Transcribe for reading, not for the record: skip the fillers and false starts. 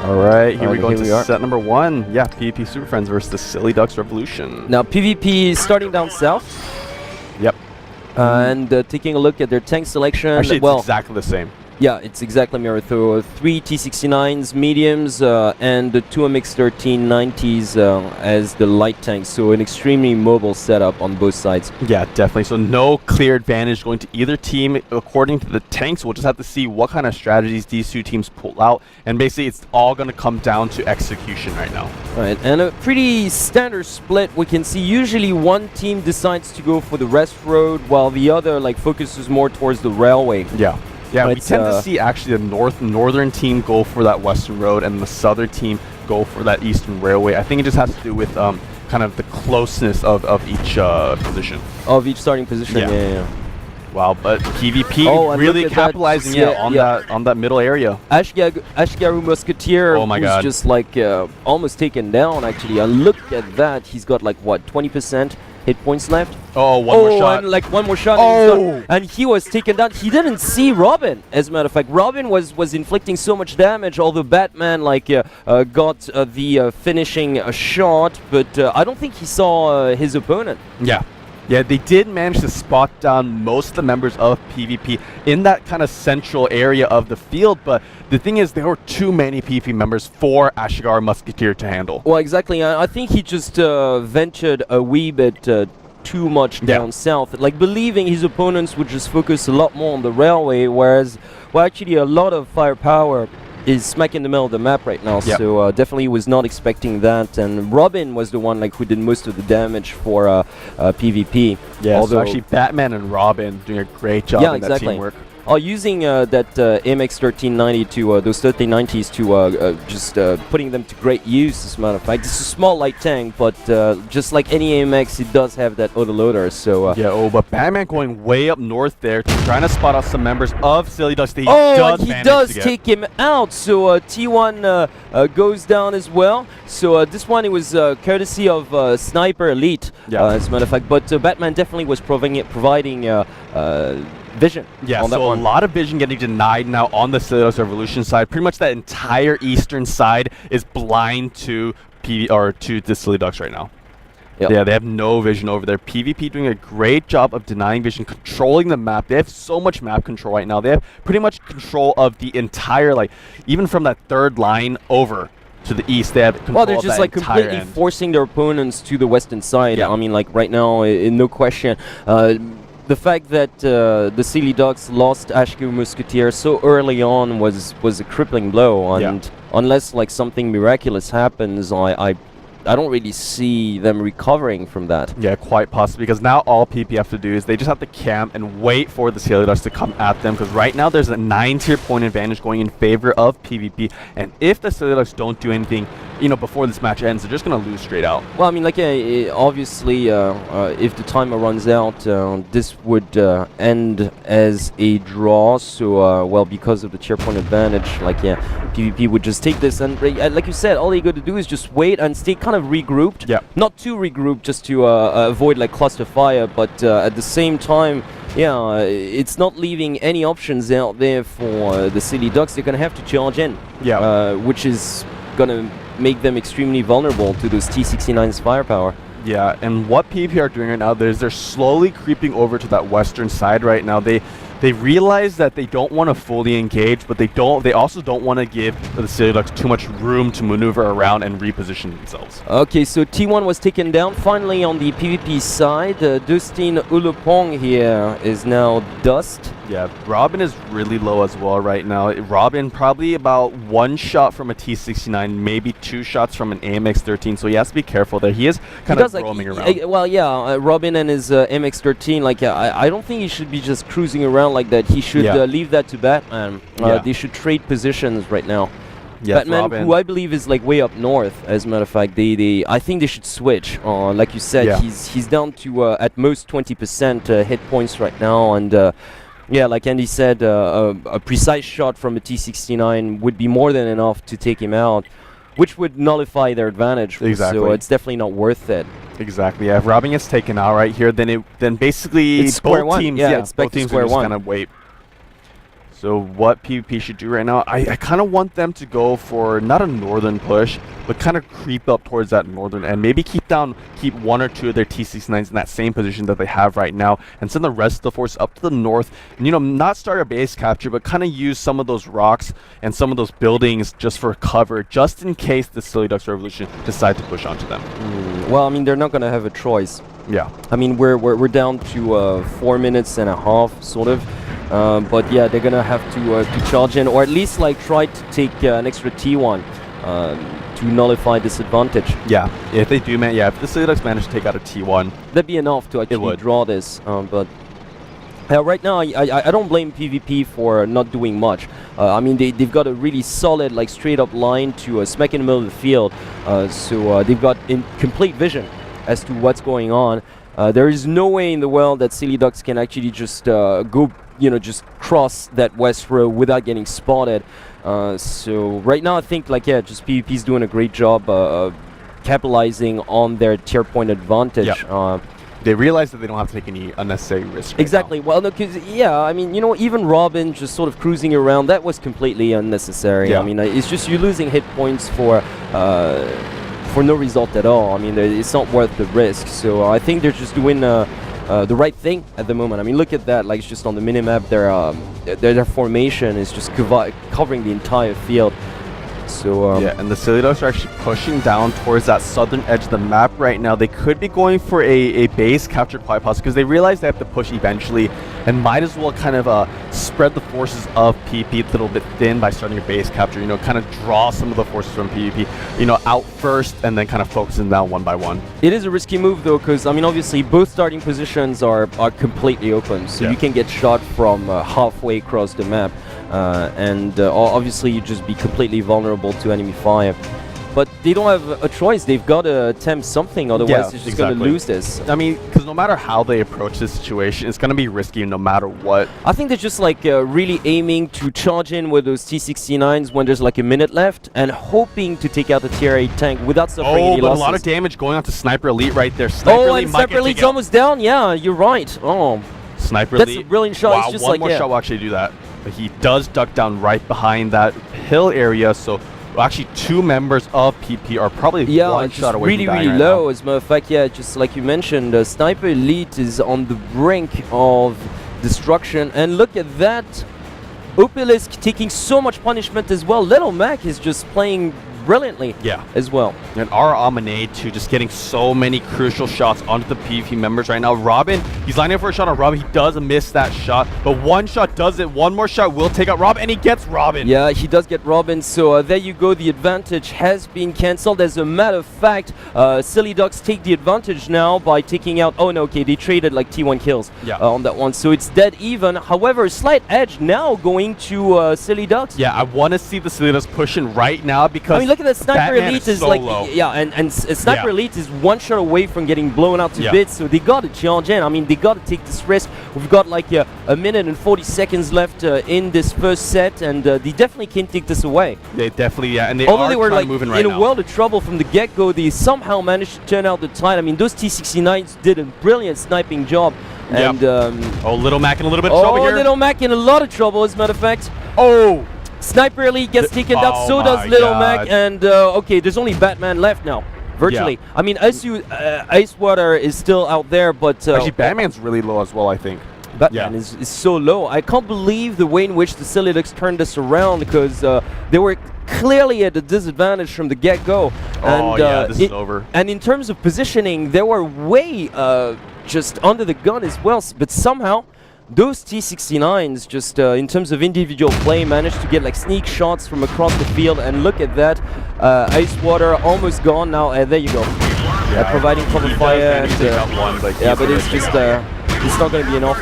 All right, here we go into set number 1. Yeah, PvP Super Friends versus the Silly Ducks Revolution. Now PvP is starting down south. Yep. And taking a look at their tank selection. Actually, it's exactly the same. Yeah, it's exactly mirror. So 3 T69s mediums and the 2 MX-1390s as the light tanks. So an extremely mobile setup on both sides. Yeah, definitely. So no clear advantage going to either team according to the tanks. We'll just have to see what kind of strategies these two teams pull out. And basically, it's all going to come down to execution right now. Right, and a pretty standard split. We can see usually one team decides to go for the rest road while the other focuses more towards the railway. Yeah. Yeah, we tend to see actually the northern team go for that western road and the southern team go for that eastern railway. I think it just has to do with kind of the closeness of each position. Of each starting position, yeah. Wow, but PvP really capitalizing on that middle area. Ashgaru Musketeer who's just almost taken down actually. And look at that, he's got what, 20% hit points left? Oh, one more shot. And one more shot. And he was taken down. He didn't see Robin, as a matter of fact. Robin was inflicting so much damage, although Batman got the finishing shot, but I don't think he saw his opponent. Yeah, they did manage to spot down most of the members of PvP in that kind of central area of the field, but the thing is there were too many PvP members for Ashgar Musketeer to handle. Well, exactly. I think he just ventured a wee bit too much down south, believing his opponents would just focus a lot more on the railway, whereas, well, actually a lot of firepower is smack in the middle of the map right now, so definitely was not expecting that. And Robin was the one who did most of the damage for PvP. Yeah, so actually Batman and Robin doing a great job in that teamwork. Using that MX-1390 to those 1390s to just putting them to great use, as a matter of fact. It's a small light tank, but just like any AMX, it does have that autoloader. So but Batman going way up north there, trying to spot out some members of Silly Ducks. He does take him out. So T1 goes down as well. So this one, it was courtesy of Sniper Elite, as a matter of fact. But Batman definitely was providing vision. Yeah, so a lot of vision getting denied now on the Silly Ducks Revolution side. Pretty much that entire eastern side is blind to the Silly Ducks right now. Yeah, they have no vision over there. PvP doing a great job of denying vision, controlling the map. They have so much map control right now. They have pretty much control of the entire, even from that third line over to the east, they have control of that entire they're just completely forcing their opponents to the western side. I mean, right now, no question. The fact that the Silly Ducks lost Ashgaru Musketeer so early on was a crippling blow, and unless something miraculous happens, I don't really see them recovering from that. Yeah, quite possibly, because now all PvP have to do is they just have to camp and wait for the Silly Ducks to come at them, because right now there's a 9-tier point advantage going in favor of PvP, and if the Silly Ducks don't do anything, before this match ends, they're just going to lose straight out. Well, I mean, obviously, if the timer runs out, this would end as a draw, so, well, because of the tier point advantage, PvP would just take this, and like you said, all they got to do is just wait and stay kind of regrouped. Not too regrouped, just to avoid cluster fire, but at the same time, it's not leaving any options out there for the Silly Ducks. They're going to have to charge in, which is going to make them extremely vulnerable to those T69's firepower. Yeah, and what PvP are doing right now is they're slowly creeping over to that western side right now. They realize that they don't want to fully engage, but they also don't want to give the Silly Ducks too much room to maneuver around and reposition themselves. Okay, so T1 was taken down. Finally, on the PvP side, Dustin Ulupong here is now dust. Yeah, Robin is really low as well right now. Robin probably about 1 shot from a T69, maybe 2 shots from an AMX-13, so he has to be careful there. He is kind of roaming around. Well, yeah, Robin and his MX-13, I don't think he should be just cruising around like that. He should leave that to Batman. They should trade positions right now. Batman, who I believe is way up north, as a matter of fact, I think they should switch. Like you said, he's down to at most 20% hit points right now, and like Andy said, a precise shot from a T69 would be more than enough to take him out, which would nullify their advantage. Exactly. So it's definitely not worth it. Exactly. Yeah, if Robin gets taken out right here, then basically it's square one. Teams, both teams will just kind of wait. So what PvP should do right now, I kind of want them to go for not a northern push, but kind of creep up towards that northern end. Maybe keep one or two of their T-69s in that same position that they have right now, and send the rest of the force up to the north. And not start a base capture, but kind of use some of those rocks and some of those buildings just for cover, just in case the Silly Ducks Revolution decide to push onto them. Well, I mean, they're not going to have a choice. Yeah. I mean, we're down to 4 minutes and a half, sort of. But yeah, they're gonna have to charge in, or at least like try to take an extra T1 to nullify this advantage. Yeah, if they do, if the Silly Ducks manage to take out a T1, that'd be enough to actually draw this. But right now, I don't blame PvP for not doing much. I mean, they've got a really solid, like straight up line to smack in the middle of the field. So they've got complete vision as to what's going on. There is no way in the world that Silly Ducks can actually just go, just cross that west row without getting spotted. So right now I think just PvP's doing a great job capitalizing on their tier point advantage. Yep. They realize that they don't have to take any unnecessary risks. Exactly. Well, no, because I mean, even Robin just sort of cruising around, that was completely unnecessary. Yeah. I mean, it's just you losing hit points for no result at all. I mean, it's not worth the risk. So I think they're just doing the right thing at the moment. I mean, look at that. Like, it's just on the minimap, their formation is just covering the entire field. So yeah, and the Silly Ducks are actually pushing down towards that southern edge of the map right now. They could be going for a base capture quite possibly, because they realize they have to push eventually, and might as well kind of spread the forces of PvP a little bit thin by starting a base capture. Kind of draw some of the forces from PvP, out first, and then kind of focusing down one by one. It is a risky move though, because I mean, obviously both starting positions are completely open, so you can get shot from halfway across the map. And obviously you just be completely vulnerable to enemy fire. But they don't have a choice. They've got to attempt something, otherwise they're just going to lose this. I mean, because no matter how they approach this situation, it's going to be risky no matter what. I think they're just really aiming to charge in with those T-69s when there's like a minute left, and hoping to take out the tier 8 tank without suffering any losses. A lot of damage going on to Sniper Elite right there. Sniper Elite's almost down. Yeah, you're right. Sniper Elite. That's a brilliant shot. Wow, it's just one more shot will actually do that. But he does duck down right behind that hill area, so actually 2 members of PP are probably one shot away from dying really right low now. As a matter of fact. Yeah, just like you mentioned, Sniper Elite is on the brink of destruction, and look at that, Obelisk taking so much punishment as well. Little Mac is just playing brilliantly as well. And our Amanade too, just getting so many crucial shots onto the PvP members right now. Robin, he's lining up for a shot on Robin. He does miss that shot, but one shot does it. One more shot will take out Robin, and he gets Robin. Yeah, he does get Robin, so there you go. The advantage has been cancelled. As a matter of fact, Silly Ducks take the advantage now by taking out... Oh, no, okay, they traded like T1 kills on that one, so it's dead even. However, a slight edge now going to Silly Ducks. Yeah, I want to see the Silly Ducks pushing right now, because... I mean, look at that. Sniper Elite is so like... low. Yeah, and Sniper Elite is one shot away from getting blown out to bits, so they got to charge in. I mean, they got to take this risk. We've got like a minute and 40 seconds left in this first set, and they definitely can't take this away. They definitely, and they although they were like moving right in a world of trouble from the get-go, they somehow managed to turn out the tide. I mean, those T-69s did a brilliant sniping job. And Little Mac in a little bit of trouble here. Little Mac in a lot of trouble, as a matter of fact. Sniper Elite gets taken down, so does Little Mac, and okay, there's only Batman left now, virtually. I mean, Icewater is still out there, but... actually, Batman's really low as well, I think. Batman is so low. I can't believe the way in which the Silly Ducks turned this around, because they were clearly at a disadvantage from the get-go. This is over. And in terms of positioning, they were way just under the gun as well, but somehow... Those T-69s, just in terms of individual play, managed to get like sneak shots from across the field, and look at that, Icewater almost gone now, and there you go. Providing cover fire, and, but it's just, it's not going to be enough.